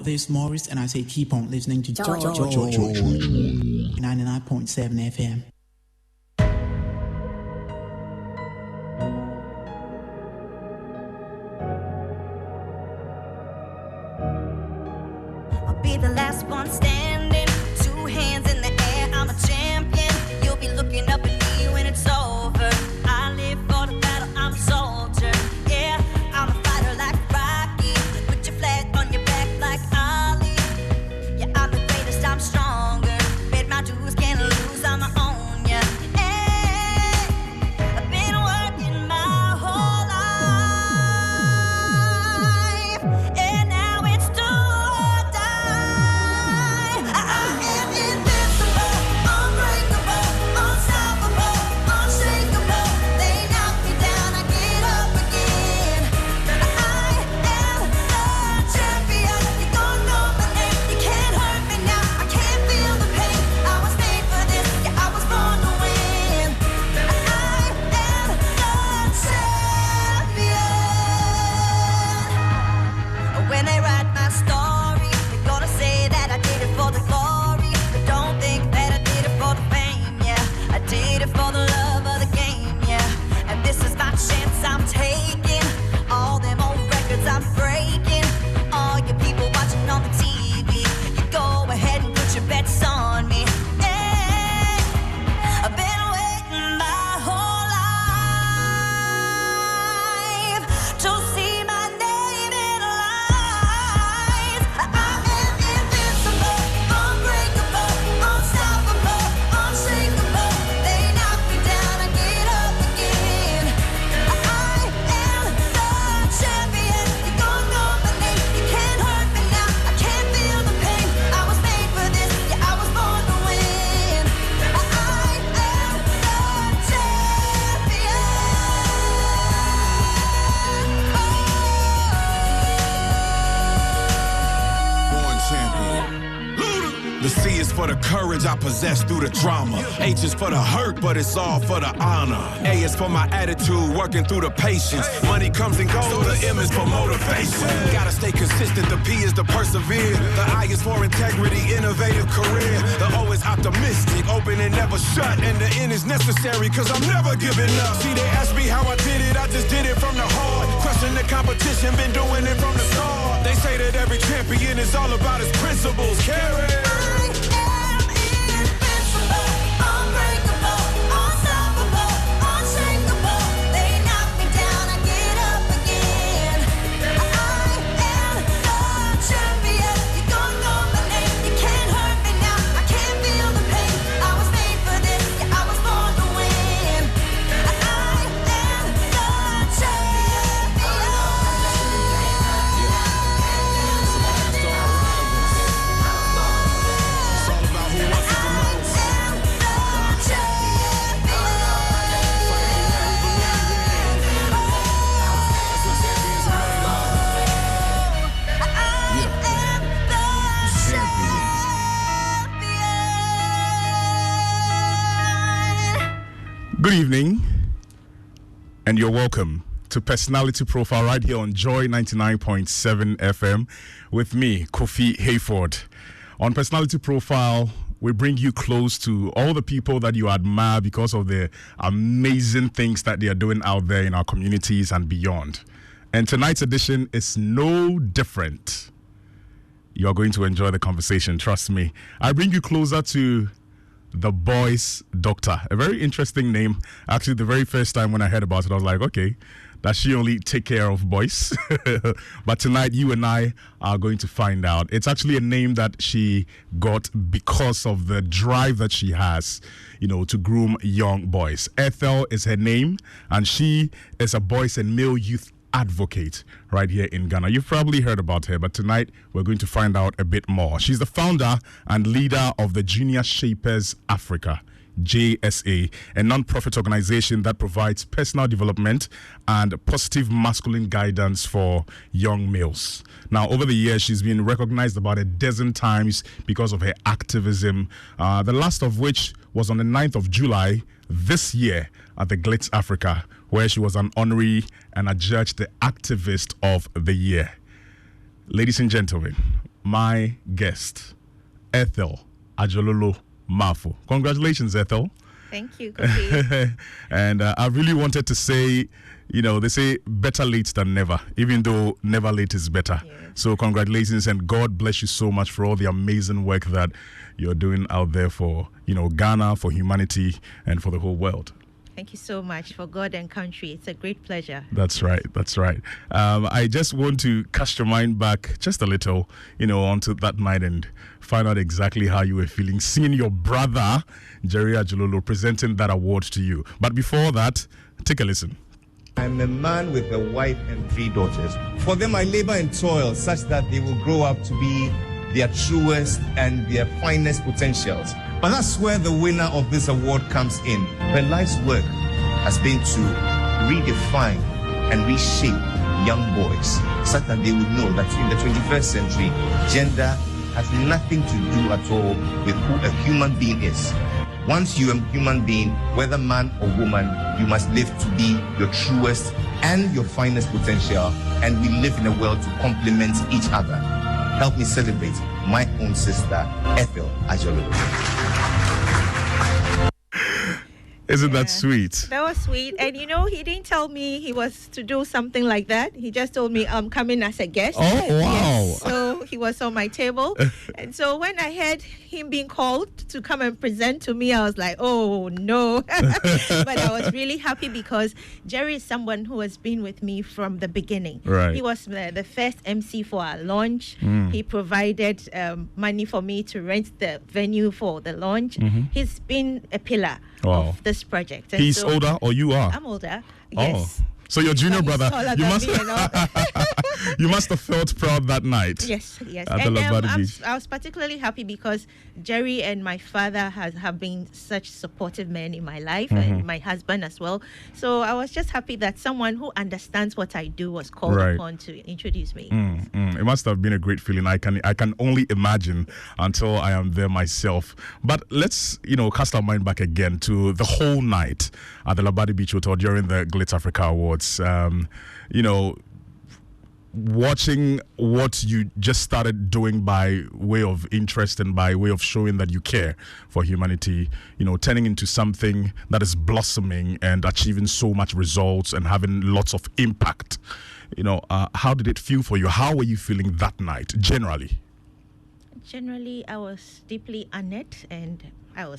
this is Morris, and I say keep on listening to George 99.7 FM. I'll be the last one standing, 2 hands in the air, I'm a champion. You'll be looking up at me when it's over. I live for the battle, I'm a soldier. Yeah, I'm a fighter like Rocky. Put your flag on your back like Ali. Yeah, I'm the greatest, I'm stronger. Bet my dues, can't lose, I'm my own, yeah. Hey, I've been working my whole life, and now it's do or die. I am invincible, unbreakable, unstoppable, unshakable. They knock me down, I get up again. I am the champion. You don't know my name, you can't hurt me now. I can't feel the pain. I was made for this, yeah, I was born to win. I am the champion. When they write my story, they're gonna say that I did it for the glory. But don't think that I did it for the fame, yeah. I did it for the love of the game, yeah. And this is my chance I'm taking. All them old records I'm breaking. All you people watching on the TV, you go ahead and put your bets on me. Hey, I've been waiting my whole life to see my name in lights. I am invincible, unbreakable, unstoppable, unshakable. They knock me down, I get up again. I am the champion. You don't know my name, you can't hurt me now. I can't feel the pain. I was made for this, yeah, I was born to win. I am the Born champion. The C is for the courage I possess through the drama. H is for the hurt, but it's all for the honor. A is for my attitude, working through the patience. Money comes and goes, so the M is for motivation. Gotta stay consistent, the P is to persevere. The I is for integrity, innovative career. The O is optimistic, open and never shut. And the N is necessary, cause I'm never giving up. See, they ask me how I did it, I just did it from the heart. Question the competition, been doing it from the start. They say that every champion is all about his principles. Carry. Good evening, and you're welcome to Personality Profile right here on Joy 99.7 FM with me, Kofi Hayford. On Personality Profile, we bring you close to all the people that you admire because of the amazing things that they are doing out there in our communities and beyond. And tonight's edition is no different. You are going to enjoy the conversation, trust me. I bring you closer to the boys' doctor. A very interesting name. Actually, the very first time when I heard about it, I was like, okay, does she only take care of boys? But tonight, you and I are going to find out. It's actually a name that she got because of the drive that she has, to groom young boys. Ethel is her name, and she is a boys and male youth advocate right here in Ghana. You've probably heard about her, but tonight we're going to find out a bit more. She's the founder and leader of the Junior Shapers Africa, JSA, a non-profit organization that provides personal development and positive masculine guidance for young males. Now, over the years, she's been recognized about a dozen times because of her activism, the last of which was on the 9th of July this year at the Glitz Africa, where she was an honoree and adjudged the Activist of the Year. Ladies and gentlemen, my guest, Ethel Adjorlolo-Marfo. Congratulations, Ethel. Thank you, Kofi. And I really wanted to say, they say better late than never, even though never late is better. Yeah. So congratulations, and God bless you so much for all the amazing work that you're doing out there for, Ghana, for humanity, and for the whole world. Thank you so much for God and country. It's a great pleasure. That's right. I just want to cast your mind back just a little, onto that night and find out exactly how you were feeling, seeing your brother, Jerry Adjorlolo, presenting that award to you. But before that, take a listen. I'm a man with a wife and 3 daughters. For them, I labor and toil such that they will grow up to be their truest and their finest potentials. But that's where the winner of this award comes in. Her life's work has been to redefine and reshape young boys such that they would know that in the 21st century, gender has nothing to do at all with who a human being is. Once you're a human being, whether man or woman, you must live to be your truest and your finest potential. And we live in a world to complement each other. Help me celebrate my own sister, Ethel Adjorlolo. Isn't that sweet? That was sweet. And he didn't tell me he was to do something like that. He just told me I'm coming as a guest. Oh, wow. Yes. So he was on my table. And so when I heard him being called to come and present to me, I was like, oh, no. But I was really happy because Jerry is someone who has been with me from the beginning. Right. He was the first MC for our launch. He provided money for me to rent the venue for the launch. He's been a pillar of this project. And He's older or you are? I'm older. Yes. So your junior But he's brother, taller you than must me and all. you must have felt proud that night. Yes. At the And Labadi Beach. I was particularly happy because Jerry and my father have been such supportive men in my life, and my husband as well. So I was just happy that someone who understands what I do was called upon to introduce me. It must have been a great feeling. I can only imagine until I am there myself. But let's cast our mind back again to the whole night at the Labadi Beach Hotel during the Glitz Africa Awards. Watching what you just started doing by way of interest and by way of showing that you care for humanity, turning into something that is blossoming and achieving so much results and having lots of impact. How did it feel for you? How were you feeling that night, generally? Generally, I was deeply honored, and I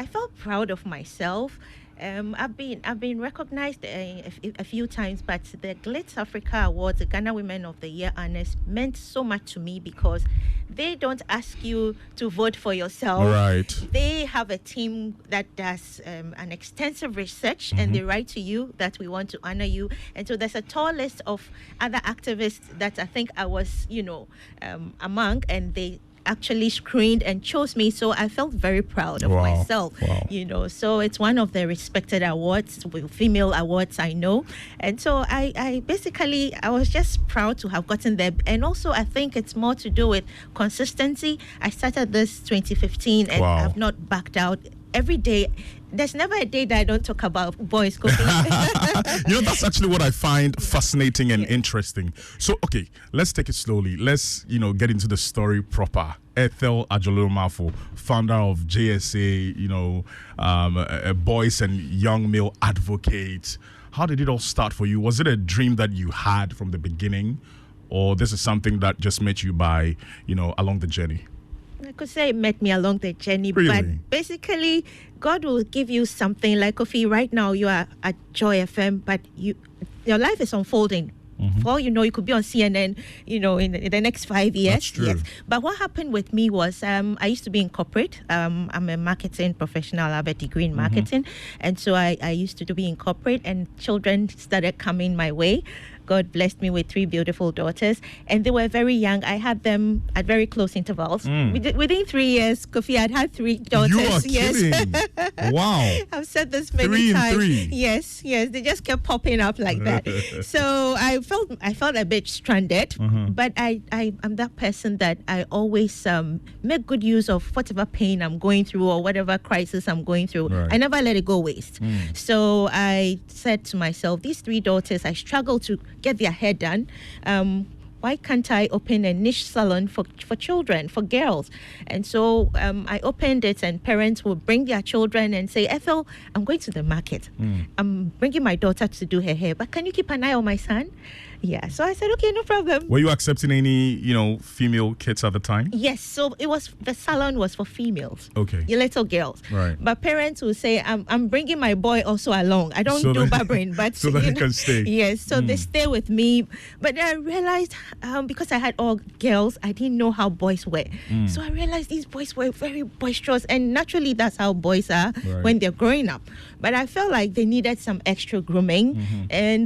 felt proud of myself. I've been recognized a few times, but the Glitz Africa Awards, the Ghana Women of the Year honors, meant so much to me because they don't ask you to vote for yourself. Right. They have a team that does an extensive research, and they write to you that we want to honor you. And so there's a tall list of other activists that I think I was, among, and they actually screened and chose me, so I felt very proud of myself. So it's one of the respected awards, female awards, I know. And so I basically was just proud to have gotten there. And also I think it's more to do with consistency. I started this 2015 and I've not backed out. Every day, there's never a day that I don't talk about boys cooking. That's actually what I find fascinating and interesting. So, okay, let's take it slowly. Let's, get into the story proper. Ethel Adjorlolo-Marfo, founder of JSA, a boys and young male advocate. How did it all start for you? Was it a dream that you had from the beginning, or this is something that just met you by, along the journey? I could say it met me along the journey, really? But basically, God will give you something. Like, Kofi, right now you are at Joy FM, but your life is unfolding. For all you know, you could be on CNN, in the next 5 years. That's true. Yes. But what happened with me was I used to be in corporate. I'm a marketing professional. I have a degree in marketing. And so I used to be in corporate, and children started coming my way. God blessed me with 3 beautiful daughters, and they were very young. I had them at very close intervals. Within 3 years, Kofi, I'd had 3 daughters. You are kidding. Wow. I've said this many 3 and times. 3. Yes. They just kept popping up like that. So I felt a bit stranded, but I'm that person that I always make good use of whatever pain I'm going through or whatever crisis I'm going through. Right. I never let it go waste. So I said to myself, these 3 daughters, I struggle to get their hair done. why can't I open a niche salon for children, for girls? And so I opened it, and parents would bring their children and say, Ethel, I'm going to the market. I'm bringing my daughter to do her hair, but can you keep an eye on my son? Yeah, so I said, okay, no problem. Were you accepting any, female kids at the time? Yes, so the salon was for females. Okay. Your little girls. Right. But parents will say, I'm bringing my boy also along. I don't do barbering, but so that he can stay. Yes, so they stay with me. But then I realized, because I had all girls, I didn't know how boys were. So I realized these boys were very boisterous, and naturally that's how boys are when they're growing up. But I felt like they needed some extra grooming. And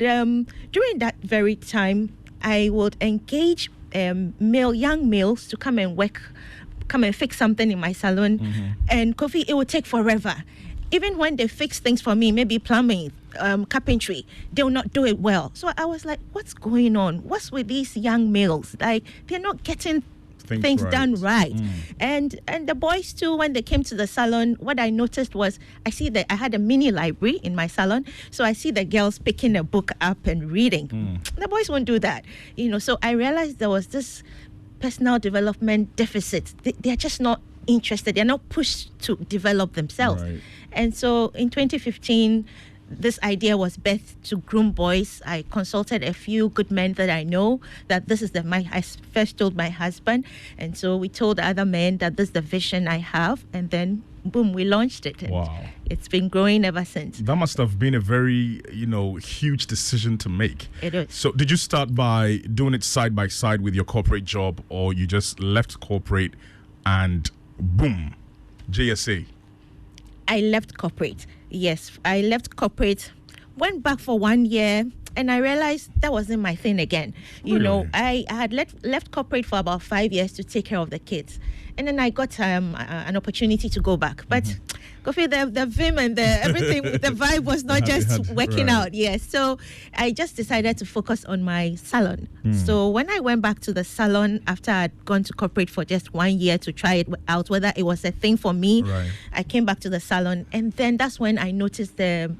during that very time, I would engage young males to come and fix something in my salon. And Kofi, it would take forever. Even when they fix things for me, maybe plumbing, carpentry, they will not do it well. So I was like, what's going on? What's with these young males? Like, they're not getting things done right. And the boys too, when they came to the salon, what I noticed was, I see that I had a mini library in my salon, so I see the girls picking a book up and reading. The boys won't do that, so I realized there was this personal development deficit. They're just not interested. They're not pushed to develop themselves. And so in 2015, this idea was birthed to groom boys. I consulted a few good men that I know that this is I first told my husband, and so we told other men that this is the vision I have, and then boom, we launched it. And wow. It's been growing ever since. That must have been a very, huge decision to make. It is. So did you start by doing it side by side with your corporate job, or you just left corporate and boom, JSA? I left corporate. Yes, I left corporate, went back for 1 year, and I realized that wasn't my thing again. Really? I had left corporate for about 5 years to take care of the kids. And then I got an opportunity to go back. But Kofi, the vim and everything, the vibe was not just working out. Yes. So I just decided to focus on my salon. So when I went back to the salon after I'd gone to corporate for just 1 year to try it out, whether it was a thing for me, I came back to the salon. And then that's when I noticed the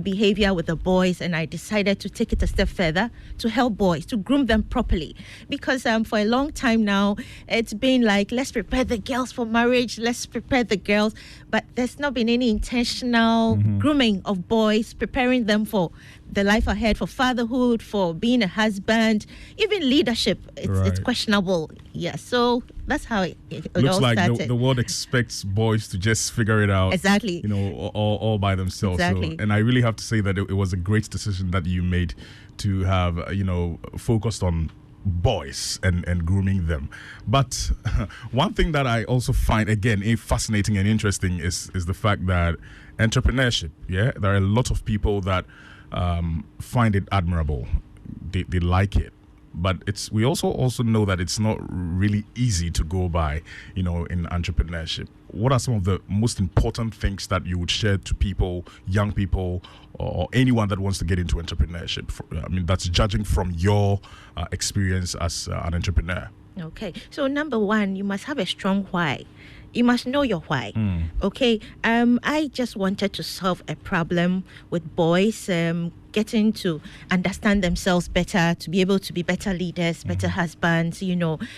behavior with the boys, and I decided to take it a step further to help boys, to groom them properly. Because for a long time now, it's been like, let's prepare the girls for marriage, let's prepare the girls. But there's not been any intentional grooming of boys, preparing them for the life ahead, for fatherhood, for being a husband, even leadership. It's questionable. Yeah, so that's how it looks all like started. the world expects boys to just figure it out. Exactly. All by themselves. Exactly. So, and I really have to say that it was a great decision that you made to have, focused on boys and grooming them. But one thing that I also find, again, fascinating and interesting is the fact that entrepreneurship, there are a lot of people that find it admirable. They like it. But we also know that it's not really easy to go by, in entrepreneurship. What are some of the most important things that you would share to people, young people, or anyone that wants to get into entrepreneurship? I mean, that's judging from your experience as an entrepreneur. Okay, so number one, you must have a strong why. You must know your why. Okay, I just wanted to solve a problem with boys, getting to understand themselves better, to be able to be better leaders, better husbands.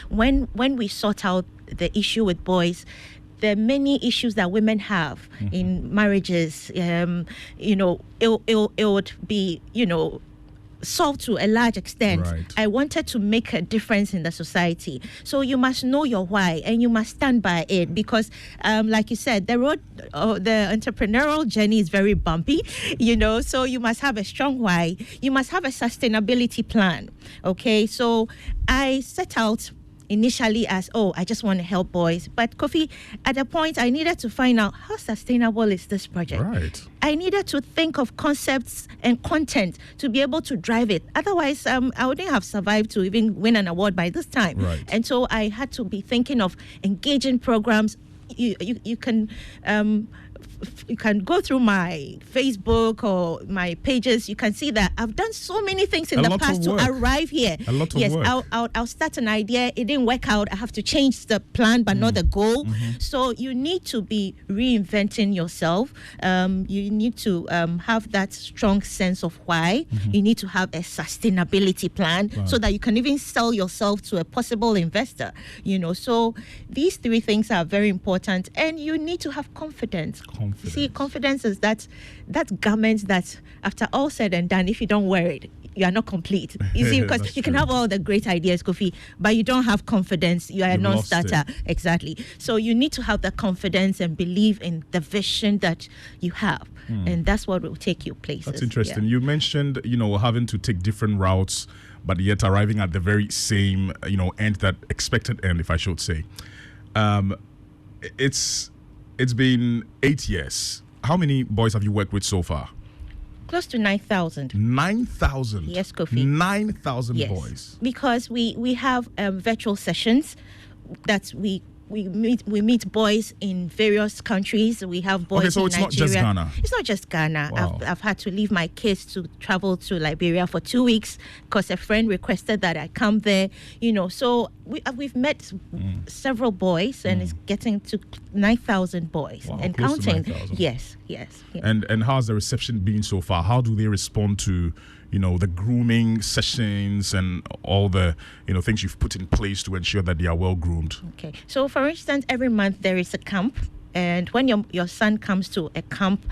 When we sort out the issue with boys, there are many issues that women have in marriages. It would be, solved to a large extent. Right. I wanted to make a difference in the society. So you must know your why, and you must stand by it, because like you said, the road, the entrepreneurial journey is very bumpy, so you must have a strong why. You must have a sustainability plan. Okay, so I set out initially as, I just want to help boys. But Kofi, at a point, I needed to find out, how sustainable is this project? Right. I needed to think of concepts and content to be able to drive it. Otherwise, I wouldn't have survived to even win an award by this time. Right. And so I had to be thinking of engaging programs. you can you can go through my Facebook or my pages. You can see that I've done so many things in the past to arrive here. A lot of work. I'll start an idea. It didn't work out. I have to change the plan, but not the goal. So you need to be reinventing yourself. You need to have that strong sense of why. You need to have a sustainability plan so that you can even sell yourself to a possible investor. So these three things are very important, and you need to have confidence. See, confidence is that garment that, after all said and done, if you don't wear it, you are not complete. You see, because you can have all the great ideas, Kofi, but you don't have confidence. You are a non-starter. Exactly. So you need to have the confidence and believe in the vision that you have, and that's what will take you places. That's interesting. You mentioned, having to take different routes, but yet arriving at the very same, end, that expected end, if I should say. It's been 8 years. How many boys have you worked with so far? Close to 9,000. 9,000? Yes, Kofi. 9,000 boys. Because we have virtual sessions that we meet boys in various countries. We have boys in Nigeria. It's not just Ghana. It's not just Ghana. Wow. I've had to leave my kids to travel to Liberia for 2 weeks because a friend requested that I come there. So we've met several boys, and it's getting to 9,000 boys and counting. 9,000. Yes. And how's the reception been so far? How do they respond to the grooming sessions and all the things you've put in place to ensure that they are well groomed? Okay, so for instance, every month there is a camp, and when your son comes to a camp,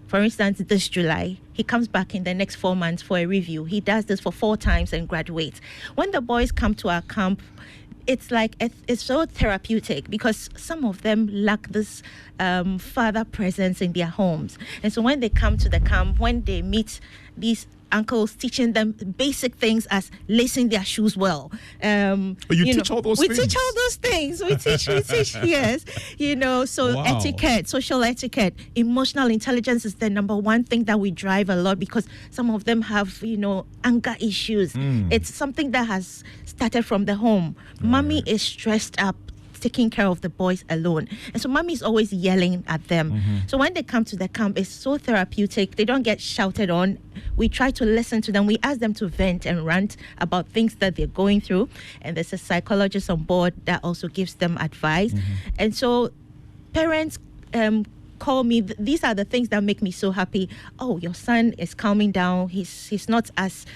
for instance, this July, he comes back in the next 4 months for a review. He does this for 4 times and graduates. When the boys come to our camp, it's so therapeutic because some of them lack this father presence in their homes. And so when they come to the camp, when they meet these uncles teaching them basic things as lacing their shoes well. Teach all those things? We teach all those things. We teach, yes. So etiquette, social etiquette, emotional intelligence is the number one thing that we drive a lot because some of them have, anger issues. It's something that has started from the home. Mommy is stressed up, taking care of the boys alone, and so mommy is always yelling at them. So when they come to the camp, it's so therapeutic. They don't get shouted on. We try to listen to them. We ask them to vent and rant about things that they're going through, and there's a psychologist on board that also gives them advice. And so parents call me. These are the things that make me so happy. Oh, your son is calming down. He's not as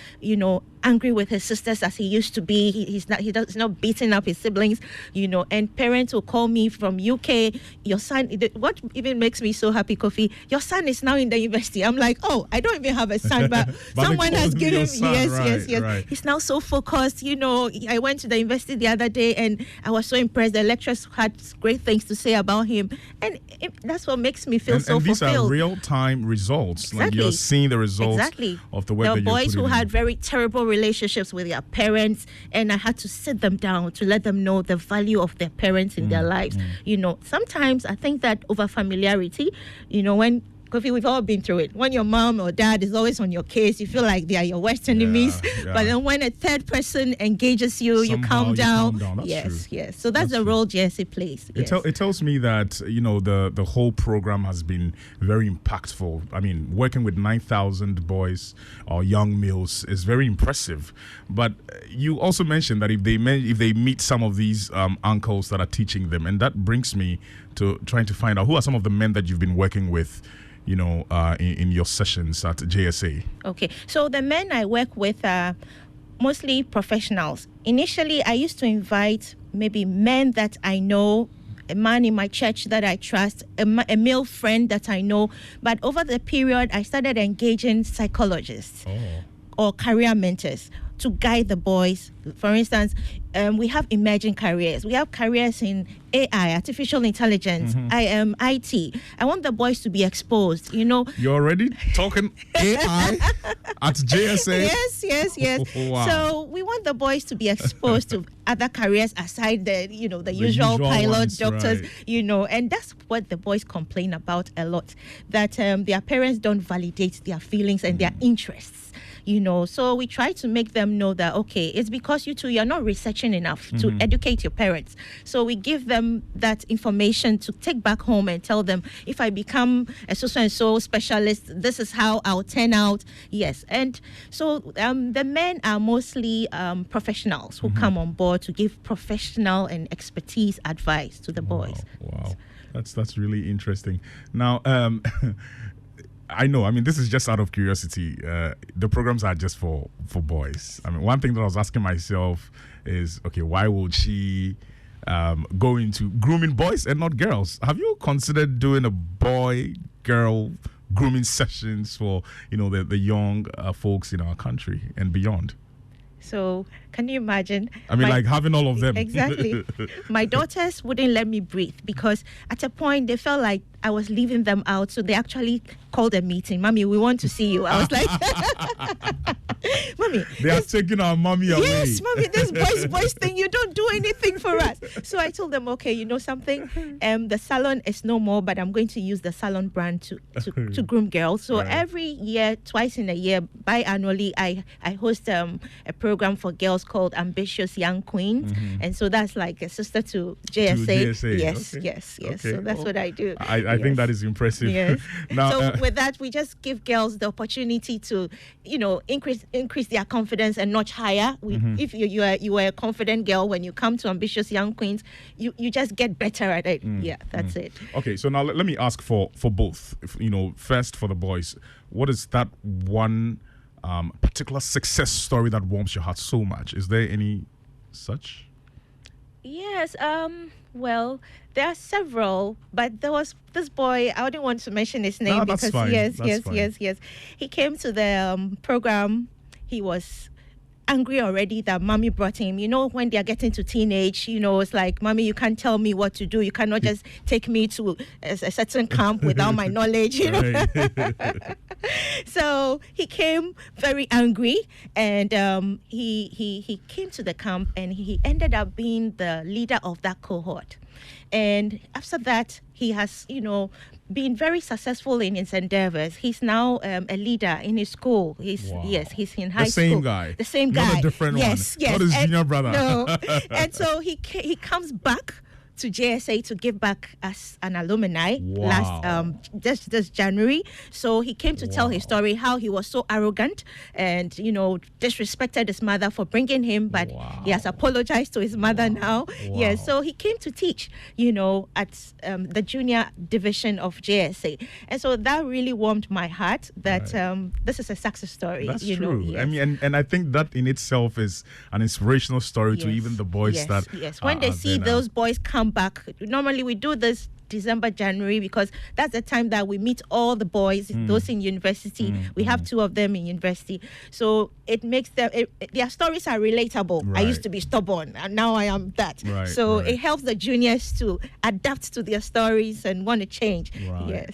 angry with his sisters as he used to be. He's not beating up his siblings. And parents will call me from UK. Your son. What even makes me so happy, Kofi? Your son is now in the university. I'm like, oh, I don't even have a son, but someone has given. Yes. Right. He's now so focused. I went to the university the other day, and I was so impressed. The lecturers had great things to say about him, and that's what makes me feel so fulfilled. And these are real-time results. Exactly. Like you're seeing the results of the work that you're putting in. The boys who had very terrible relationships with their parents, and I had to sit them down to let them know the value of their parents in their lives. Sometimes I think that over familiarity, when Kofi, we've all been through it. When your mom or dad is always on your case, you feel like they are your worst enemies. Yeah. But then when a third person engages you, you calm down. That's true. Yes. So that's the role JSA plays. It tells me that the whole program has been very impactful. I mean, working with 9,000 boys or young males is very impressive. But you also mentioned that if they meet some of these uncles that are teaching them, and that brings me to trying to find out who are some of the men that you've been working with in your sessions at JSA. Okay, so the men I work with are mostly professionals. Initially, I used to invite maybe men that I know, a man in my church that I trust, a male friend that I know. But over the period, I started engaging psychologists or career mentors to guide the boys. For instance, we have emerging careers. We have careers in AI, artificial intelligence, IT. I want the boys to be exposed, You're already talking AI at JSA? Yes. Wow. So we want the boys to be exposed to other careers aside the usual pilots, doctors, right. And that's what the boys complain about a lot, that their parents don't validate their feelings and their interests. So we try to make them know that, okay, it's because you're not researching teaching enough to educate your parents. So we give them that information to take back home and tell them, if I become a so and so specialist, this is how I'll turn out. Yes. And so the men are mostly professionals who come on board to give professional and expertise advice to the boys. Wow. That's really interesting. Now, I know, I mean, this is just out of curiosity. The programs are just for boys. I mean, one thing that I was asking myself is, okay, why would she go into grooming boys and not girls? Have you considered doing a boy-girl grooming sessions for, the young folks in our country and beyond? So can you imagine? I mean, like having all of them. Exactly. My daughters wouldn't let me breathe because at a point they felt like I was leaving them out. So they actually called a meeting. Mommy, we want to see you. I was like, Mommy. They are taking our mommy away. Yes, Mommy, this boys thing, you don't do anything for us. So I told them, okay, you know something? The salon is no more, but I'm going to use the salon brand to groom girls. So every year, twice in a year, biannually, I host a program for girls called Ambitious Young Queens. And so that's like a sister to JSA. Yes, okay. yes. Okay. So that's what I do. I think that is impressive. Yes. Now, so with that, we just give girls the opportunity to, increase their confidence and notch higher. If you are a confident girl, when you come to Ambitious Young Queens, you just get better at it. Yeah, that's it. Okay, so now let me ask for both. First for the boys, what is that one particular success story that warms your heart so much? Is there any such? Yes. Well, there are several, but there was this boy. I didn't want to mention his name that's because fine. Yes. He came to the program. He was angry already that mommy brought him. When they're getting to teenage, it's like, mommy, you can't tell me what to do. You cannot just take me to a certain camp without my knowledge. So he came very angry, and he came to the camp, and he ended up being the leader of that cohort. And after that, he has, been very successful in his endeavors. He's now a leader in his school. He's in high school. The same guy. Not a different one. Yes. Not his junior brother. No. And so he comes back to JSA to give back as an alumni last this January. So he came to tell his story, how he was so arrogant and disrespected his mother for bringing him, but he has apologized to his mother now. Yes, so he came to teach at the junior division of JSA, and so that really warmed my heart that this is a success story. That's true. Yes. I mean, and I think that in itself is an inspirational story to even the boys when they see those boys come back. Normally we do this December, January, because that's the time that we meet all the boys, those in university. We have two of them in university. So it makes them, their stories are relatable. Right. I used to be stubborn, and now I am that. So it helps the juniors to adapt to their stories and want to change. Right.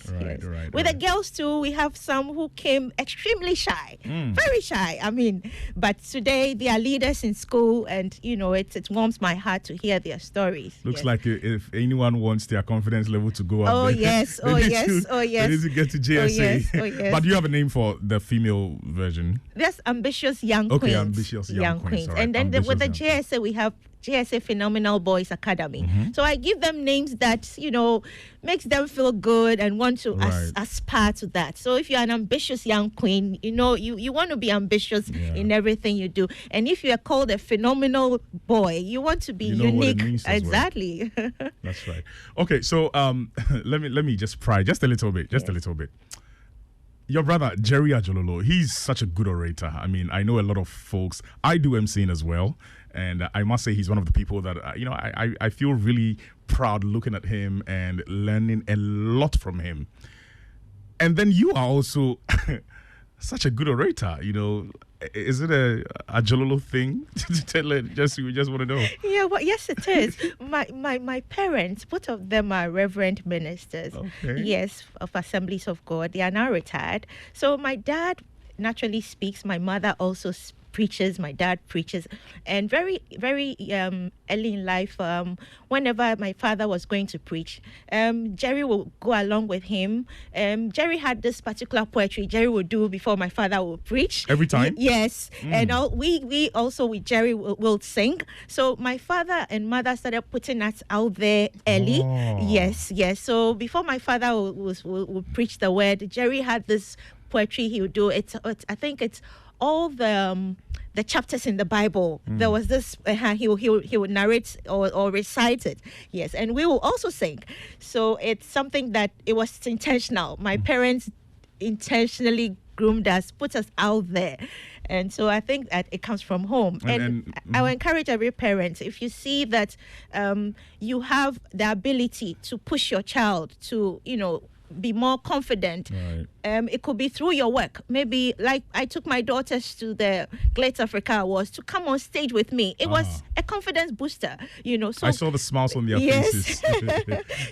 With the girls too, we have some who came extremely shy, very shy. I mean, but today they are leaders in school, and it warms my heart to hear their stories. Looks like if anyone wants their confidence level to go up. Oh yes. They need to get to JSA. But do you have a name for the female version? There's Ambitious Young Queens. Okay, Ambitious Young Queens. And then with the JSA, we have JSA Phenomenal Boys Academy. So I give them names that, makes them feel good and want to aspire to that. So if you're an ambitious young queen, you want to be ambitious in everything you do. And if you're called a phenomenal boy, you want to be unique. Exactly. Well. That's right. Okay, so let me just pry just a little bit. A little bit. Your brother, Jerry Adjorlolo, he's such a good orator. I mean, I know a lot of folks. I do MCing as well. And I must say he's one of the people that, I feel really proud looking at him and learning a lot from him. And then you are also such a good orator, Is it a Adjorlolo thing? We just want to know. Yeah, well, yes, it is. My parents, both of them are reverend ministers. Okay. Yes, of Assemblies of God. They are now retired. So my dad naturally speaks. My mother also preaches, my dad preaches, and very, very early in life, whenever my father was going to preach, Jerry will go along with him. Jerry had this particular poetry Jerry would do before my father would preach. Every time? Yes. And we also with Jerry will sing. So my father and mother started putting us out there early. Oh. Yes. So before my father would preach the word, Jerry had this poetry he would do. I think it's all the chapters in the Bible. There was this he would narrate or recite it. Yes, and we will also sing. So it's something that it was intentional. My parents intentionally groomed us, put us out there. And so I think that it comes from home. And I will encourage every parent, if you see that you have the ability to push your child to, be more confident. Right. It could be through your work. Maybe like I took my daughters to the Glades Africa Awards to come on stage with me. It was a confidence booster, So I saw the smiles on their faces.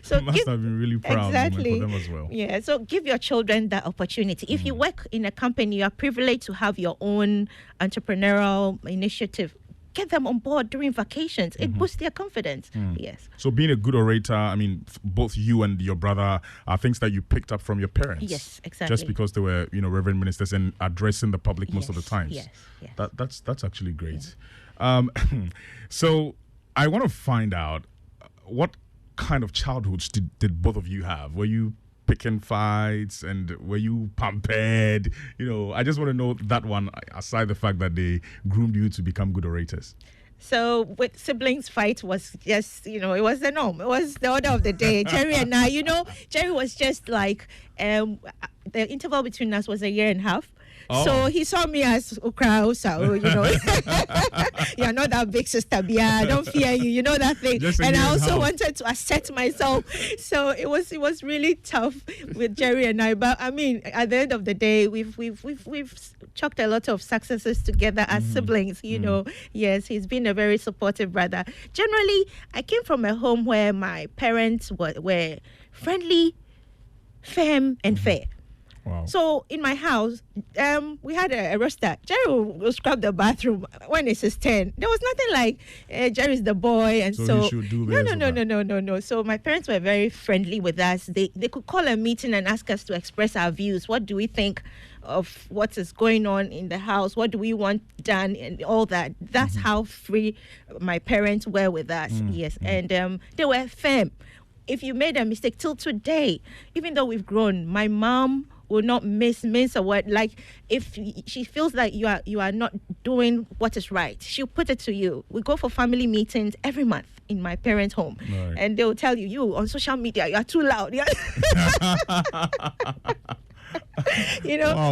So must have been really proud moment for them as well. Yeah, so give your children that opportunity. If you work in a company, you are privileged to have your own entrepreneurial initiative. Get them on board during vacations. It boosts their confidence. Yes. So being a good orator, I mean, both you and your brother are things that you picked up from your parents. Yes, exactly. Just because they were, reverend ministers and addressing the public most of the times. Yes. That's actually great. So I want to find out what kind of childhoods did both of you have? Were you picking fights and were you pampered? I just want to know that one, aside the fact that they groomed you to become good orators. So with siblings fight was just, it was the norm. It was the order of the day. Jerry and I, Jerry was just like, the interval between us was a year and a half. Oh. So he saw me as Ukrausa, you're not that big sister, Bia. Don't fear you, that thing. And I also wanted to assert myself. So it was really tough with Jerry and I. But I mean, at the end of the day, we've chalked a lot of successes together as siblings. Yes, he's been a very supportive brother. Generally, I came from a home where my parents were friendly, firm, and fair. Wow. So in my house, we had a roster. Jerry will scrub the bathroom when it's his turn. There was nothing like Jerry's the boy, and so he should do this no. So my parents were very friendly with us. They could call a meeting and ask us to express our views. What do we think of what is going on in the house? What do we want done, and all that? That's how free my parents were with us. Yes, and they were firm. If you made a mistake till today, even though we've grown, my mom will not mince a word. Like if she feels like you are not doing what is right, she'll put it to you. We go for family meetings every month in my parents' home, right. And they'll tell you on social media you are too loud. Wow,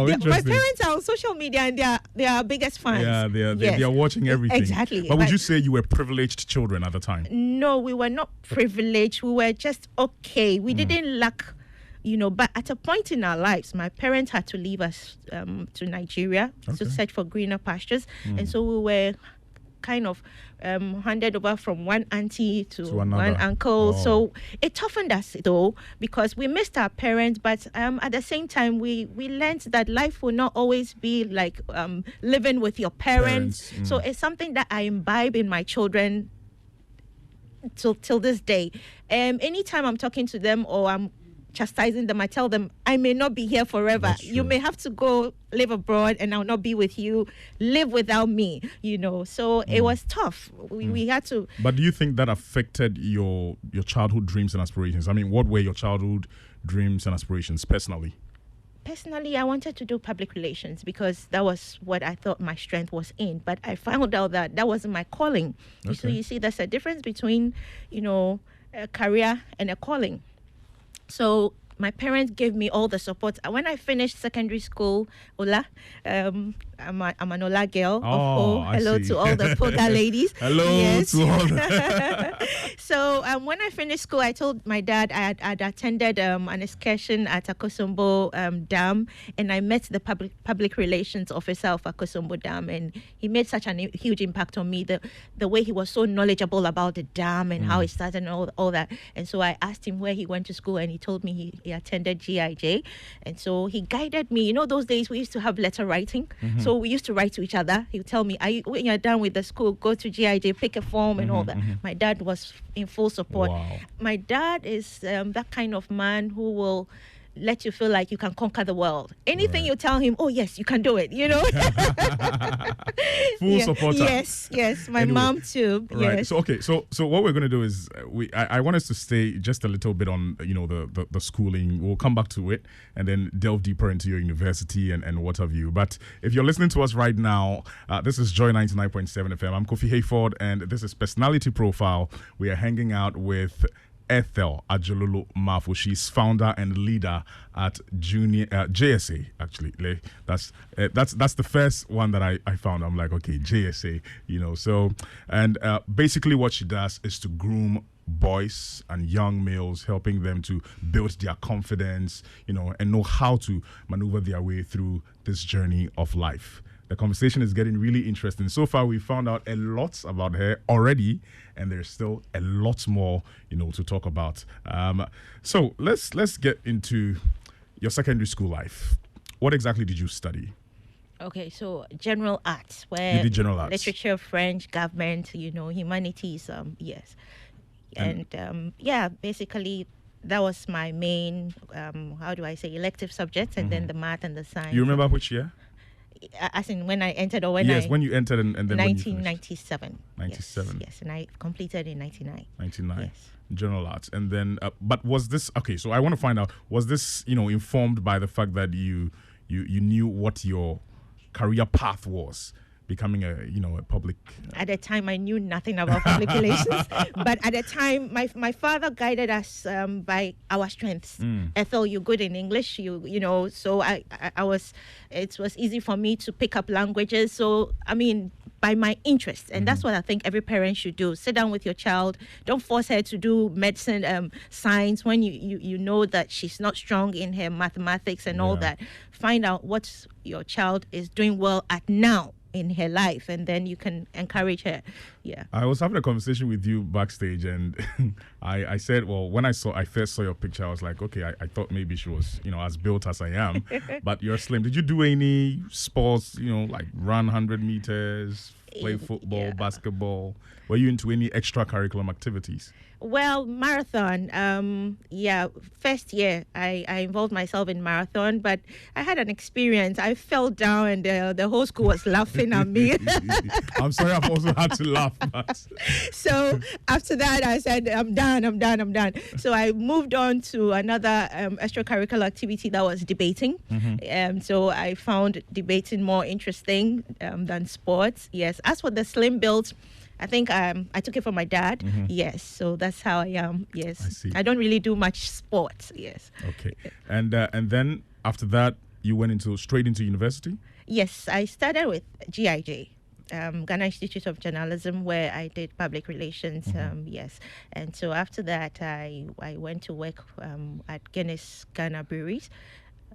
my parents are on social media and they are our biggest fans. Yeah, they are watching everything. Exactly. But would you say you were privileged children at the time? No, we were not privileged. We were just okay. We didn't lack. But at a point in our lives, my parents had to leave us to Nigeria to search for greener pastures. And so we were kind of handed over from one auntie to one uncle. Oh. So it toughened us, though, because we missed our parents. But at the same time, we learned that life will not always be like living with your parents. So it's something that I imbibe in my children till this day. Anytime I'm talking to them or I'm chastising them, I tell them I may not be here forever. You may have to go live abroad and I'll not be with you. Live without me, So it was tough. We had to. But do you think that affected your childhood dreams and aspirations? I mean, what were your childhood dreams and aspirations personally? Personally, I wanted to do public relations because that was what I thought my strength was in. But I found out that wasn't my calling. Okay. So you see, there's a difference between, a career and a calling. So my parents gave me all the support. When I finished secondary school, Ola, I'm an Ola girl. Hello to all the Poga ladies. Hello to all the... So when I finished school, I told my dad I'd attended an excursion at Akosombo Dam, and I met the public relations officer of Akosombo Dam, and he made such a huge impact on me. The way he was so knowledgeable about the dam and how it started and all that. And so I asked him where he went to school, and he told me he attended GIJ, and so he guided me. Those days we used to have letter writing, so So we used to write to each other. He would tell me, when you're done with the school, go to GIJ, pick a form and all that. My dad was in full support. Wow. My dad is that kind of man who will let you feel like you can conquer the world. Anything you tell him, oh yes, you can do it, Full supporter. Yes. My Anyway, mom too. Right. Yes. So okay. So what we're going to do is I want us to stay just a little bit on the schooling. We'll come back to it and then delve deeper into your university and what have you. But if you're listening to us right now, this is Joy 99.7 FM. I'm Kofi Hayford, and this is Personality Profile. We are hanging out with Ethel Adjorlolo-Marfo. She's founder and leader at JSA. Actually, that's the first one that I found. I'm like, okay, JSA. So and basically what she does is to groom boys and young males, helping them to build their confidence, and know how to maneuver their way through this journey of life. The conversation is getting really interesting. So far, we found out a lot about her already, and there's still a lot more, to talk about. So let's get into your secondary school life. What exactly did you study? Okay, so general arts, where You did general arts. literature, French, government, humanities, yes. And basically that was my main, elective subjects, and then the math and the science. You remember which year? As in when I entered, or when Yes, when you entered and then when you finished. 1997. 97. Yes, and I completed in 99. 99. Yes. General arts. And then, but was this, okay, so I want to find out, was this, informed by the fact that you knew what your career path was? Becoming a public... At the time, I knew nothing about public relations. But at the time, my father guided us by our strengths. Ethel, you're good in English, so it was easy for me to pick up languages. So, by my interest. And that's what I think every parent should do. Sit down with your child. Don't force her to do medicine, science, when you know that she's not strong in her mathematics and all that. Find out what your child is doing well at now in her life, and then you can encourage her. Yeah. I was having a conversation with you backstage, and I said, well, when I first saw your picture, I was like, okay, I thought maybe she was, as built as I am, but you're slim. Did you do any sports, like run 100 meters, play football, basketball? Were you into any extracurricular activities? Well, marathon. First year I involved myself in marathon, but I had an experience. I fell down, and the whole school was laughing at me. I'm sorry, I've also had to laugh. But... So after that, I said, I'm done. So I moved on to another extracurricular activity that was debating. So I found debating more interesting than sports. Yes. As for the slim build, I think I took it from my dad. Yes, so that's how I am. Yes, I see. I don't really do much sports. Yes. Okay, and then after that, you went straight into university. Yes, I started with GIJ, Ghana Institute of Journalism, where I did public relations. Yes, and so after that, I went to work at Guinness Ghana Breweries.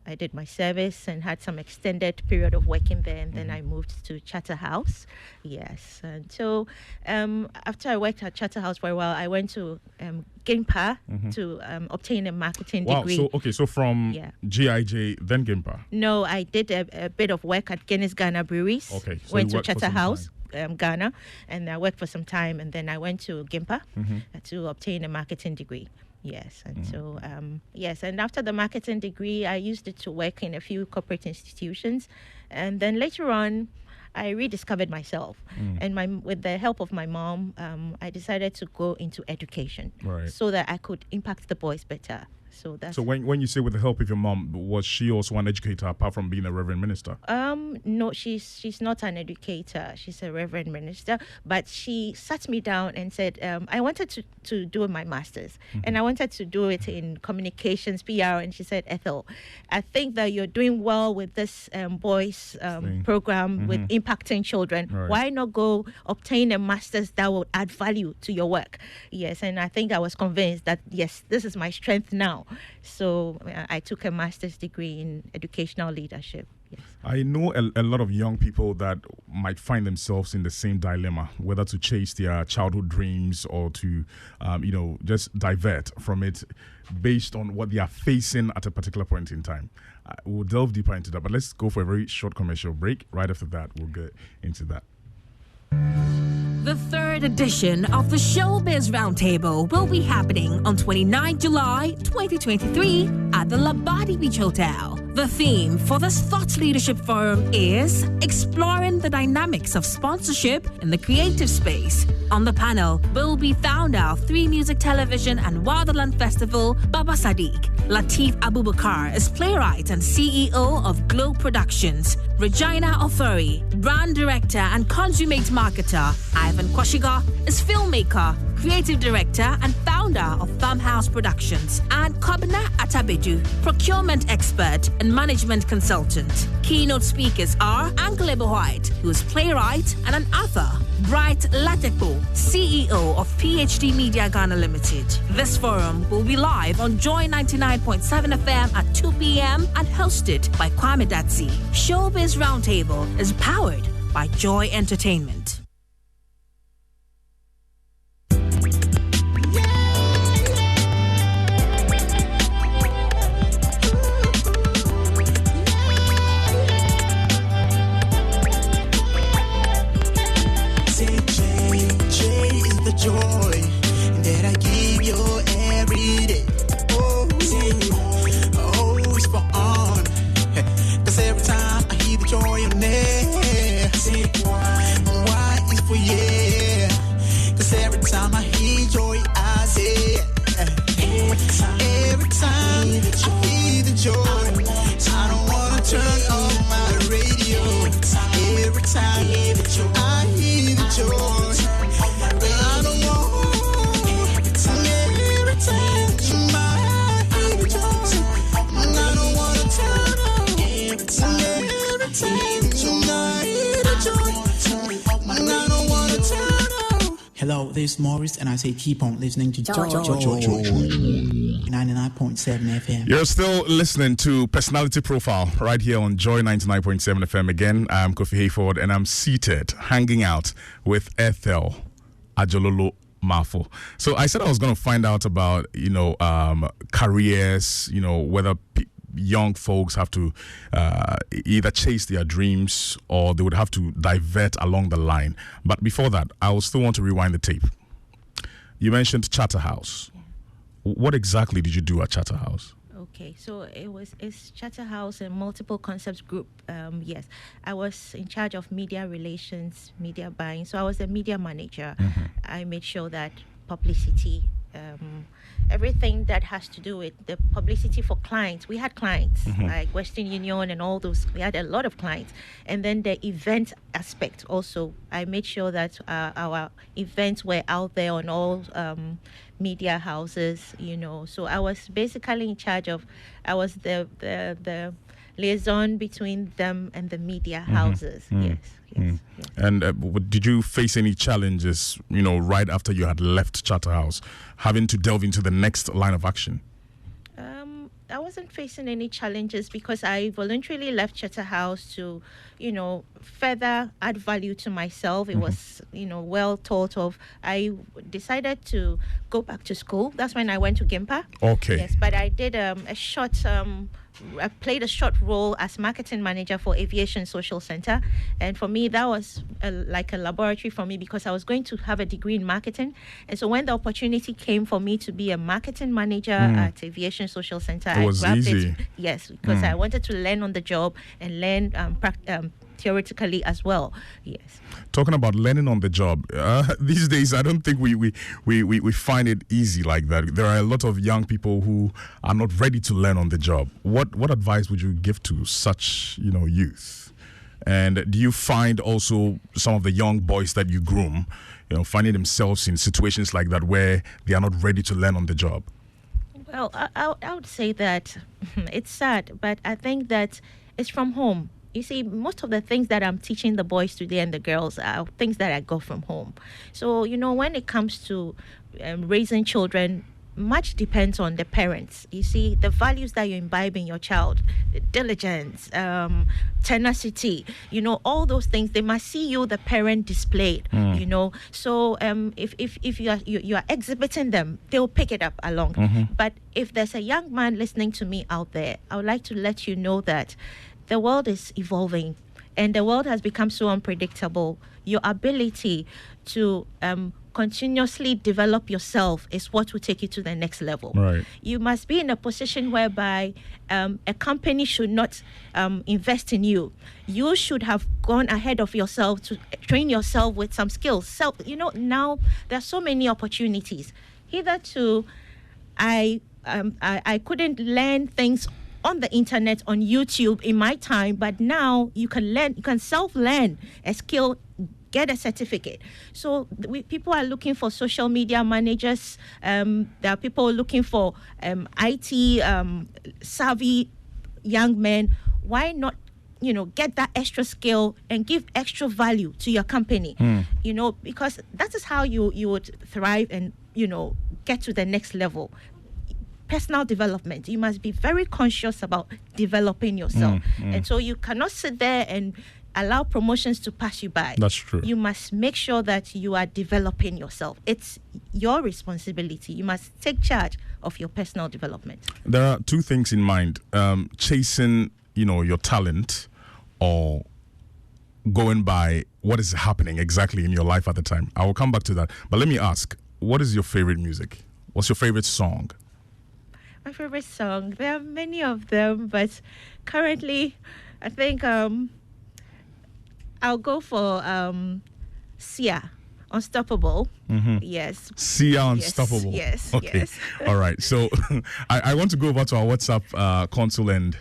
I did my service and had some extended period of working there, and then I moved to Charterhouse. Yes, and so after I worked at Charterhouse for a while, I went to GIMPA to obtain a marketing degree. Wow, so from GIJ, then GIMPA? No, I did a bit of work at Guinness Ghana Breweries. Okay, so went to Charterhouse, Ghana, and I worked for some time, and then I went to GIMPA to obtain a marketing degree. Yes, and so, and after the marketing degree, I used it to work in a few corporate institutions. And then later on, I rediscovered myself. And with the help of my mom, I decided to go into education so that I could impact the boys better. So when you say with the help of your mom, was she also an educator apart from being a reverend minister? No, she's not an educator. She's a reverend minister. But she sat me down and said, I wanted to do my master's, and I wanted to do it in communications, PR. And she said, Ethel, I think that you're doing well with this boys program with impacting children. Why not go obtain a master's that will add value to your work? Yes, and I think I was convinced that yes, this is my strength now. now. So I took a master's degree in educational leadership. Yes. I know a lot of young people that might find themselves in the same dilemma, whether to chase their childhood dreams or to, just divert from it based on what they are facing at a particular point in time. We'll delve deeper into that, but let's go for a very short commercial break. Right after that, we'll get into that. The third edition of the Showbiz Roundtable will be happening on 29 July 2023 at the Labadi Beach Hotel. The theme for this Thought Leadership Forum is Exploring the Dynamics of Sponsorship in the Creative Space. On the panel will be founder of 3 Music Television and Wonderland Festival, Baba Sadiq. Lateef Abubakar is playwright and CEO of Glow Productions. Regina Ofuri, brand director and consummate marketer. Ivan Kwashiga is filmmaker, creative director and founder of Farmhouse Productions. And Kobna Atabedu, procurement expert and management consultant. Keynote speakers are Anklebo White, who is playwright and an author. Bright Latepo, CEO of PhD Media Ghana Limited. This forum will be live on Joy 99.7 FM at 2 p.m. and hosted by Kwame Datsi. Showbiz Roundtable is powered by Joy Entertainment. Joy that I give you every day. It's for on. Cause every time I hear the joy in there. Why is for yeah. Cause every time I hear joy, I say every time I hear the joy, I don't wanna turn off my radio. Every time I hear the joy, hello, this is Morris, and I say keep on listening to Joy 99.7 FM. You're still listening to Personality Profile right here on Joy 99.7 FM. Again, I'm Kofi Hayford, and I'm seated, hanging out with Ethel Adjorlolo-Marfo. So I said I was going to find out about, careers, whether young folks have to either chase their dreams or they would have to divert along the line. But before that, I will still want to rewind the tape. You mentioned Charterhouse. What exactly did you do at Charterhouse? Okay, so it's Charterhouse and Multiple Concepts Group. Yes, I was in charge of media relations, media buying. So I was a media manager. Mm-hmm. I made sure that publicity, everything that has to do with the publicity for clients. We had clients like Western Union and all those. We had a lot of clients. And then the event aspect also. I made sure that our events were out there on all media houses, So I was basically in charge of, I was the liaison between them and the media houses. Yes. And did you face any challenges, right after you had left Charterhouse, having to delve into the next line of action? I wasn't facing any challenges because I voluntarily left Charterhouse to, further add value to myself. It was, well thought of. I decided to go back to school. That's when I went to GIMPA. Okay. Yes, but I did a short I played a short role as marketing manager for Aviation Social Center, and for me that was like a laboratory for me because I was going to have a degree in marketing. And so when the opportunity came for me to be a marketing manager at Aviation Social Center, it was easy. Yes, because I wanted to learn on the job and learn theoretically as well. Yes. Talking about learning on the job, these days I don't think we find it easy like that. There are a lot of young people who are not ready to learn on the job. What advice would you give to such youth? And do you find also some of the young boys that you groom, finding themselves in situations like that where they are not ready to learn on the job? Well, I would say that it's sad, but I think that it's from home. You see, most of the things that I'm teaching the boys today and the girls are things that I got from home. So, when it comes to raising children, much depends on the parents. You see, the values that you imbibe in your child, diligence, tenacity, all those things, they must see you, the parent, displayed. So if you are exhibiting them, they will pick it up along. But if there's a young man listening to me out there, I would like to let you know that the world is evolving and the world has become so unpredictable. Your ability to continuously develop yourself is what will take you to the next level. Right. You must be in a position whereby a company should not invest in you. You should have gone ahead of yourself to train yourself with some skills. Now there are so many opportunities. Hitherto, I couldn't learn things on the internet, on YouTube in my time, but now you can self-learn a skill, get a certificate. So people are looking for social media managers. There are people looking for IT savvy young men. Why not, get that extra skill and give extra value to your company? Because that is how you would thrive and, get to the next level. Personal development. You must be very conscious about developing yourself. And so you cannot sit there and allow promotions to pass you by. That's true. You must make sure that you are developing yourself. It's your responsibility. You must take charge of your personal development. There are two things in mind. Chasing, your talent, or going by what is happening exactly in your life at the time. I will come back to that. But let me ask, what is your favorite music? What's your favorite song? My favorite song, there are many of them, but currently I think I'll go for Sia, Unstoppable. Yes. Sia, Unstoppable. Yes. Okay. Yes. All right. So I want to go over to our WhatsApp console and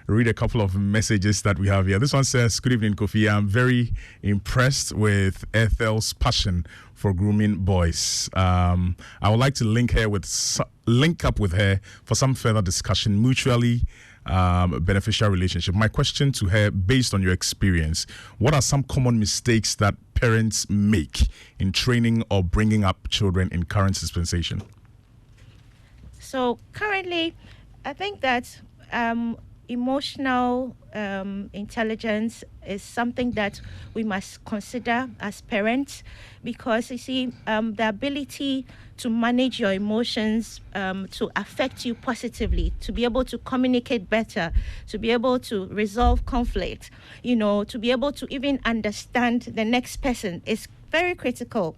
read a couple of messages that we have here. This one says, "Good evening, Kofi. I'm very impressed with Ethel's passion for grooming boys. I would like to link up with her for some further discussion, mutually beneficial relationship. My question to her, based on your experience, what are some common mistakes that parents make in training or bringing up children in current dispensation?" So currently, I think that emotional intelligence is something that we must consider as parents, because you see, the ability to manage your emotions, to affect you positively, to be able to communicate better, to be able to resolve conflict, to be able to even understand the next person is very critical.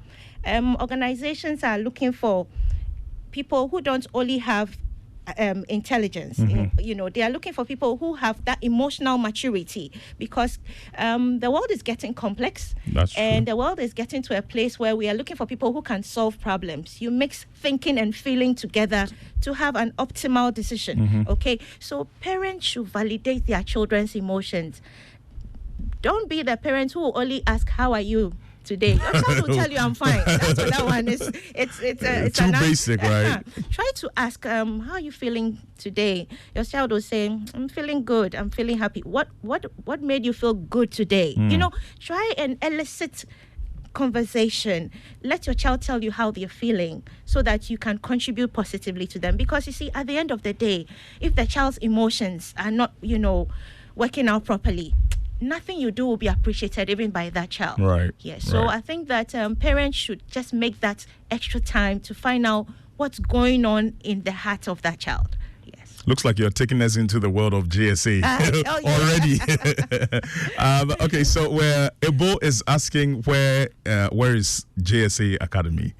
Organizations are looking for people who don't only have intelligence. They are looking for people who have that emotional maturity, because the world is getting complex. That's true. And the world is getting to a place where we are looking for people who can solve problems. You mix thinking and feeling together to have an optimal decision. Okay, so parents should validate their children's emotions. Don't be the parent who only ask, "How are you today?" Your child will tell you, "I'm fine." That's what that one is. It's too basic, right? Try to ask, "How are you feeling today?" Your child will say, "I'm feeling good. I'm feeling happy." What made you feel good today? Try and elicit conversation. Let your child tell you how they're feeling, so that you can contribute positively to them. Because you see, at the end of the day, if the child's emotions are not, working out properly, nothing you do will be appreciated even by that child. Right. Yes. So right. I think that parents should just make that extra time to find out what's going on in the heart of that child. Yes. Looks like you're taking us into the world of GSA already. Okay, so where Ebo is asking where is GSA Academy?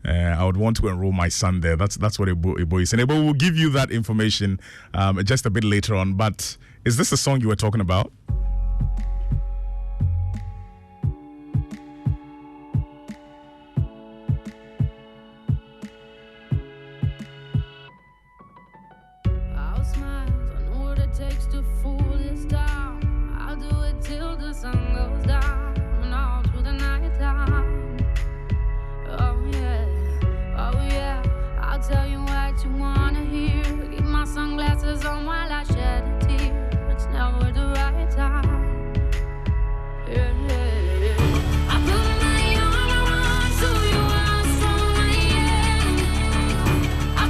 I would want to enroll my son there. That's what Ebo is. And Ebo will give you that information just a bit later on. But is this the song you were talking about? Sunglasses on while I shed a tear. It's never the right time. Yeah, yeah, yeah. I put my arm around so you are strong, I am. I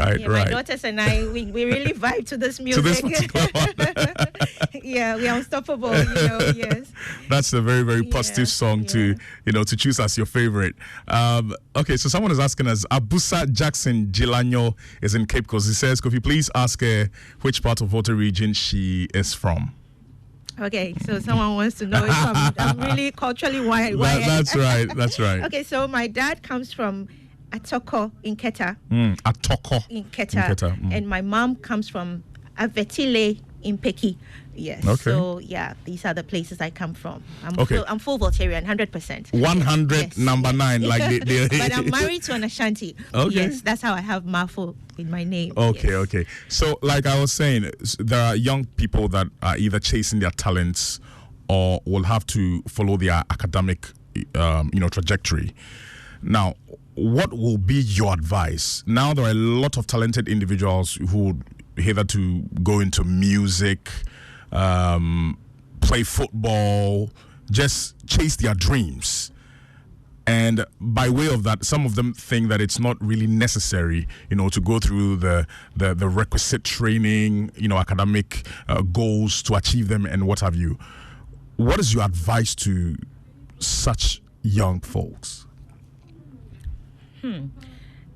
Right, Yeah, right. my daughters and I, we really vibe to this music. To this particular one. Yeah, we are unstoppable, yes. That's a very, very positive Yeah, song to choose as your favorite. Okay, so someone is asking us, Abusa Jackson Gilanyo is in Cape Coast. He says, could you please ask her which part of Volta region she is from? Okay, so someone wants to know if I'm really culturally wired. That's right. Okay, so my dad comes from Atoko in Keta. Atoko In Keta. And my mom comes from Avetile in Peki. Yes. Okay. So, these are the places I come from. I'm full Voltarian, 100%. 100, Yes. number 9. Like But I'm married to an Ashanti. Okay. Yes, that's how I have Marfo in my name. Okay. So, like I was saying, there are young people that are either chasing their talents or will have to follow their academic, trajectory. Now, what will be your advice? Now, there are a lot of talented individuals who hitherto go into music, play football, just chase their dreams. And by way of that, some of them think that it's not really necessary, to go through the requisite training, academic goals to achieve them and what have you. What is your advice to such young folks?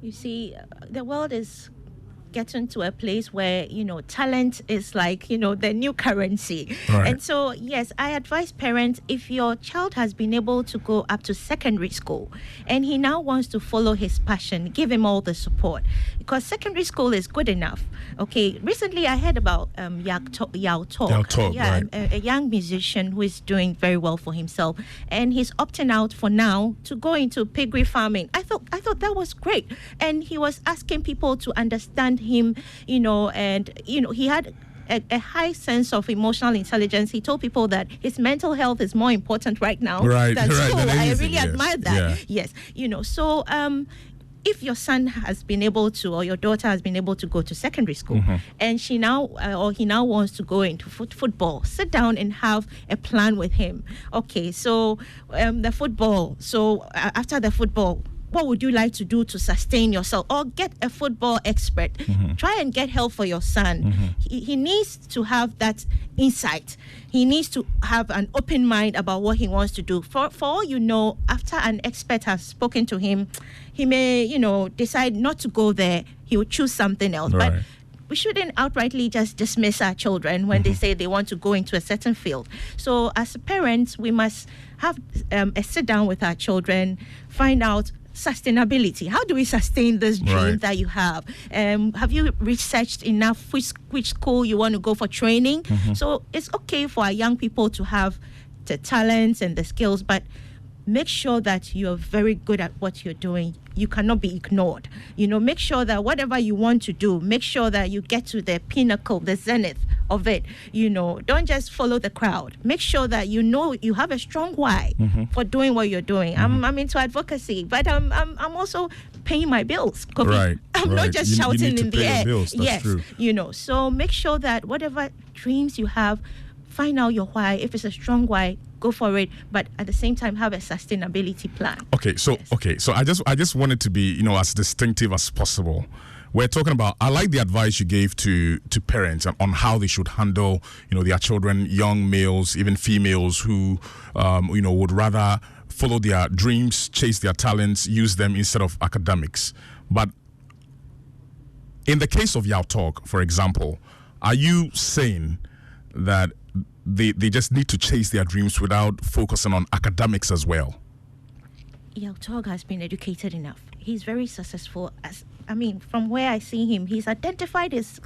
You see, the world is getting to a place where talent is like the new currency. Right. And so yes, I advise parents, if your child has been able to go up to secondary school and he now wants to follow his passion, give him all the support, because secondary school is good enough. Okay, recently I heard about Yao Talk, right. a young musician who is doing very well for himself, and he's opting out for now to go into piggery farming. I thought that was great, and he was asking people to understand him, and he had a high sense of emotional intelligence. He told people that his mental health is more important right now than school. Than I anything, really yes. admire that. Yeah. Yes, so if your son has been able to, or your daughter has been able to go to secondary school, and she now or he now wants to go into football, sit down and have a plan with him. Okay, so the football. So after the football, what would you like to do to sustain yourself? Or get a football expert. Try and get help for your son. He needs to have that insight. He needs to have an open mind about what he wants to do. For all you know, after an expert has spoken to him, he may, decide not to go there. He will choose something else. Right. But we shouldn't outrightly just dismiss our children when they say they want to go into a certain field. So as parents, we must have a sit down with our children, find out sustainability. How do we sustain this dream that you have? Have you researched enough which school you want to go for training? So it's okay for our young people to have the talents and the skills, but make sure that you're very good at what you're doing. You cannot be ignored. Make sure that whatever you want to do, make sure that you get to the pinnacle, the zenith of it. Don't just follow the crowd. Make sure that you have a strong why for doing what you're doing. I'm into advocacy, but I'm also paying my bills. Right. I'm not just shouting need to in the pay your air. bills. That's Yes, true. So make sure that whatever dreams you have, find out your why. If it's a strong why, go for it, but at the same time have a sustainability plan. Okay, so I just want it to be as distinctive as possible. We're talking about, I like the advice you gave to parents on how they should handle their children, young males, even females who would rather follow their dreams, chase their talents, use them instead of academics. But in the case of Yao Talk, for example, are you saying that they just need to chase their dreams without focusing on academics as well? Yao Talk has been educated enough. He's very successful. From where I see him, he's identified his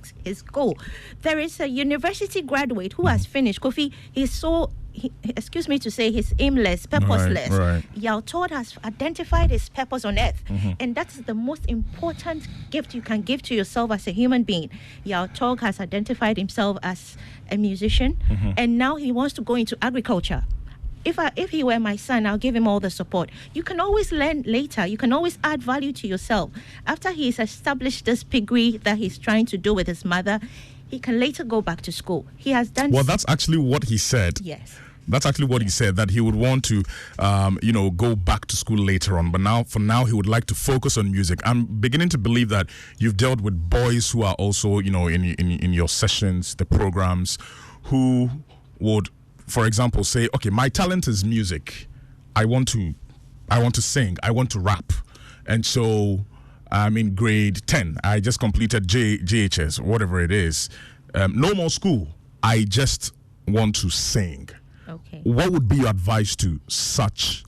goal. There is a university graduate who has finished. Kofi, excuse me to say, he's aimless, purposeless. Right. Yao Talk has identified his purpose on earth. And that's the most important gift you can give to yourself as a human being. Yao Talk has identified himself as a musician, and now he wants to go into agriculture. If he were my son, I'll give him all the support. You can always learn later. You can always add value to yourself. After he's established this piggery that he's trying to do with his mother, he can later go back to school. He has done... Well, that's actually what he said. Yes. That's actually what he said, that he would want to, go back to school later on. But for now, he would like to focus on music. I'm beginning to believe that you've dealt with boys who are also, in your sessions, the programs, who would, for example, say, okay, my talent is music. I want to sing. I want to rap. And so I'm in grade 10. I just completed JHS, whatever it is. No more school. I just want to sing. Okay. What would be your advice to such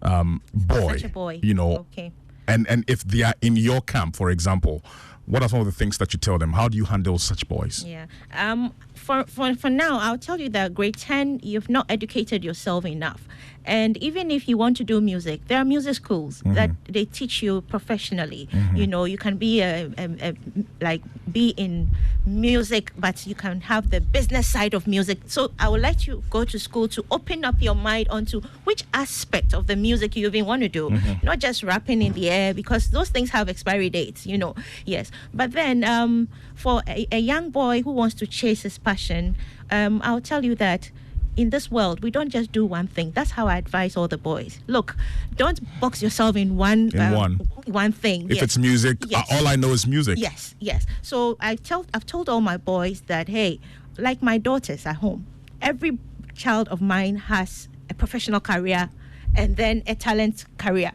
boy? Such a boy. Okay. And if they are in your camp, for example, what are some of the things that you tell them? How do you handle such boys? Yeah. For now, I'll tell you that grade 10, you've not educated yourself enough. And even if you want to do music, there are music schools that they teach you professionally. You can be be in music, but you can have the business side of music. So I would like you to go to school to open up your mind onto which aspect of the music you even want to do, not just rapping in the air, because those things have expiry dates. Yes. But then for a young boy who wants to chase his passion, I'll tell you that in this world, we don't just do one thing. That's how I advise all the boys. Look, don't box yourself in one thing. If it's music, all I know is music. Yes. So I've told all my boys that, hey, like my daughters at home, every child of mine has a professional career and then a talent career.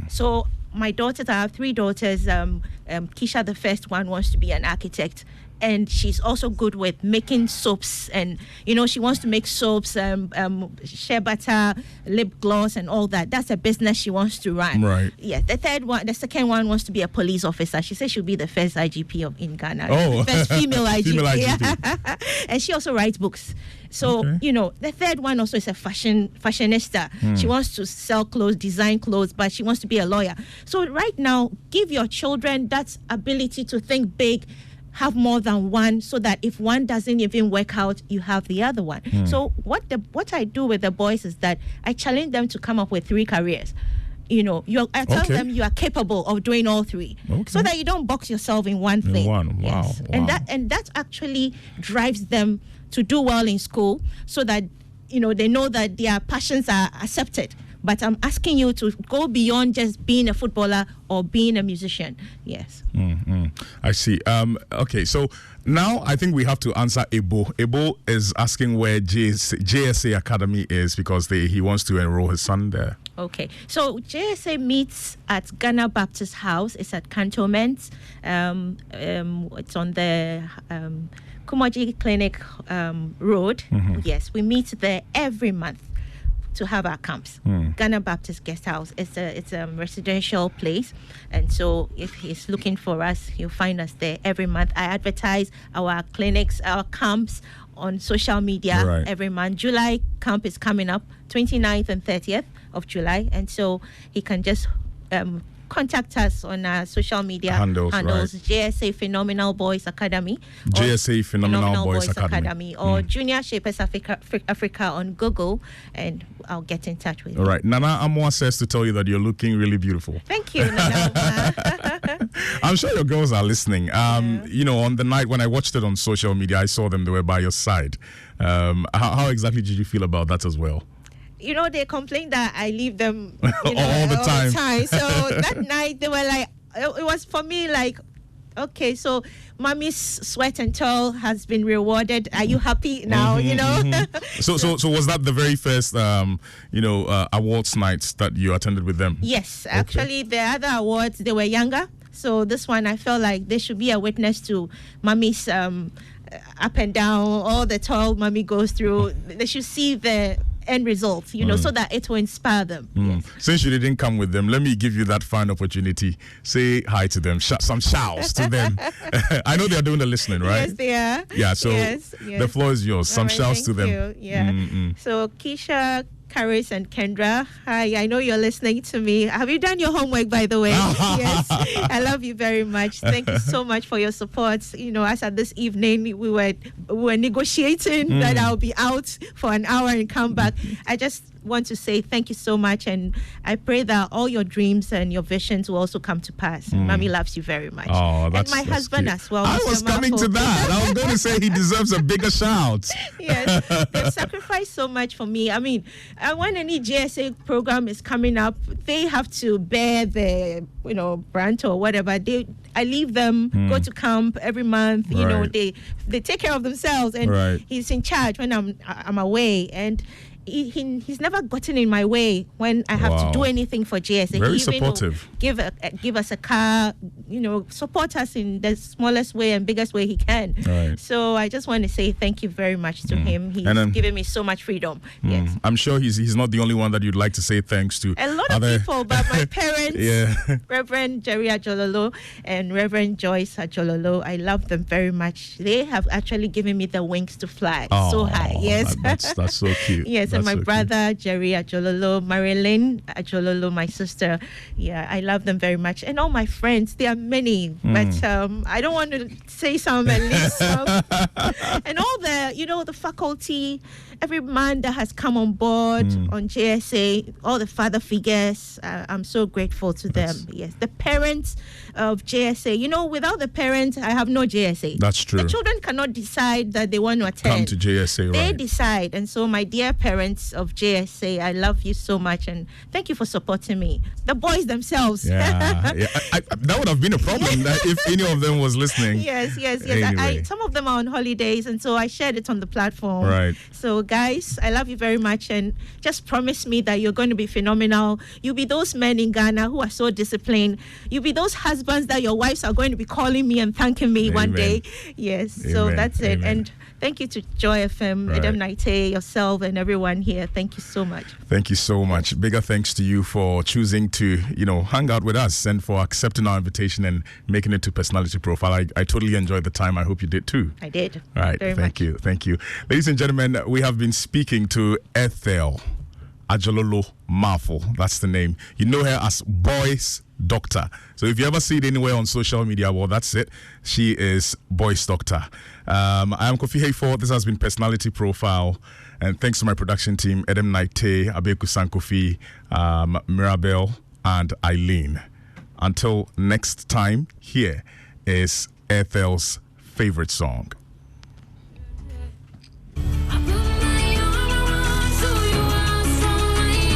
So my daughters, I have 3 daughters. Keisha, the first one, wants to be an architect. And she's also good with making soaps, and she wants to make soaps, shea butter, lip gloss, and all that. That's a business she wants to run. Right. Yeah. The second one wants to be a police officer. She says she'll be the first IGP in Ghana. Oh, first female IGP. Female IGP. And she also writes books. So the third one also is a fashionista. She wants to sell clothes, design clothes, but she wants to be a lawyer. So right now, give your children that ability to think big. Have more than one, so that if one doesn't even work out, you have the other one. So what I do with the boys is that I challenge them to come up with 3 careers. I tell them you are capable of doing all 3, so that you don't box yourself in one thing. Wow. Yes. Wow. And that actually drives them to do well in school, so that they know that their passions are accepted. But I'm asking you to go beyond just being a footballer or being a musician. Yes. I see. Okay, so now I think we have to answer Ebo. Ebo is asking where JSA Academy is, because he wants to enroll his son there. Okay, so JSA meets at Ghana Baptist House. It's at Cantonment. It's on the Kumaji Clinic Road. Yes, we meet there every month to have our camps. Ghana Baptist Guest House. It's a residential place, and so if he's looking for us, he'll find us there every month. I advertise our clinics, our camps on social media every month. July camp is coming up, 29th and 30th of July, and so he can just contact us on our social media handles. JSA Phenomenal Boys Academy. JSA Phenomenal Boys Academy. Or Junior Shapers Africa on Google, and I'll get in touch with you. All right. Nana Amwa says to tell you that you're looking really beautiful. Thank you, Nana. I'm sure your girls are listening. On the night when I watched it on social media, I saw them. They were by your side. How exactly did you feel about that as well? They complain that I leave them all the time. So that night they were like, it was for me like, okay, so mommy's sweat and toil has been rewarded. Are you happy now? So was that the very first awards nights that you attended with them? Yes, actually the other awards, they were younger. So this one, I felt like they should be a witness to mommy's up and down, all the toil mommy goes through. They should see the end result, so that it will inspire them. Yes. Since you didn't come with them, let me give you that fine opportunity. Say hi to them, some shouts to them. I know they are doing the listening, right? Yes, they are. Yeah, so the floor is yours. Some shouts to them. You. Yeah. So Keisha, Karis, and Kendra, hi, I know you're listening to me. Have you done your homework, by the way? Yes, I love you very much. Thank you so much for your support. As at this evening, we were negotiating that I'll be out for an hour and come back. I just want to say thank you so much, and I pray that all your dreams and your visions will also come to pass. Mommy loves you very much. Oh, and my that's husband cute. as well. I Mr. was coming Marfo. to that. I was going to say he deserves a bigger shout. Yes, they've sacrificed so much for me. I mean, when any GSA program is coming up, they have to bear the, brand or whatever. I leave them, go to camp every month. You know, Right. they take care of themselves, and Right. he's in charge when I'm away, and he's never gotten in my way when I have Wow. to do anything for GSA. Very He even will supportive. give us a car, support us in the smallest way and biggest way he can. Right. So I just want to say thank you very much to him. He's And then- given me so much freedom. Yes. I'm sure he's not the only one that you'd like to say thanks to. A lot Other- of people, but my parents, Yeah. Reverend Jerry Adjorlolo and Reverend Joyce Adjorlolo, I love them very much. They have actually given me the wings to fly so high. Yes. That's so cute. Yes, and That's my so cute. brother Jerry Adjorlolo, Marilyn Adjorlolo, my sister. Yeah, I love them very much, and all my friends. There are many, but I don't want to say some and leave some. And all the faculty, every man that has come on board on JSA, all the father figures. I'm so grateful to them. Yes, the parents of JSA. Without the parents, I have no JSA. That's true. The children cannot decide that they want to attend. Come to JSA, They right? decide. And so, my dear parents of JSA, I love you so much, and thank you for supporting me. The boys themselves. Yeah. That would have been a problem that if any of them was listening. Yes. Anyway. Some of them are on holidays, and so I shared it on the platform. Right. So, guys, I love you very much, and just promise me that you're going to be phenomenal. You'll be those men in Ghana who are so disciplined. You'll be those husbands that your wives are going to be calling me and thanking me one Amen. day. Yes. So Amen. that's it. Amen. And thank you to Joy FM, Right. Adam Naite, yourself, and everyone here. Thank you so much. Thank you so much. Bigger thanks to you for choosing to, hang out with us and for accepting our invitation and making it to Personality Profile. I totally enjoyed the time. I hope you did too. I did. All right. Very Thank much. you. Thank you. Ladies and gentlemen, we have been speaking to Ethel Adjorlolo-Marfo. That's the name. You know her as Boy's Doctor. So if you ever see it anywhere on social media, well, that's it. She is Boy's Doctor. I am Kofi Hayford. This has been Personality Profile. And thanks to my production team, Edem Naite, Abeku Sankofi, Mirabel, and Eileen. Until next time, here is Ethel's favorite song.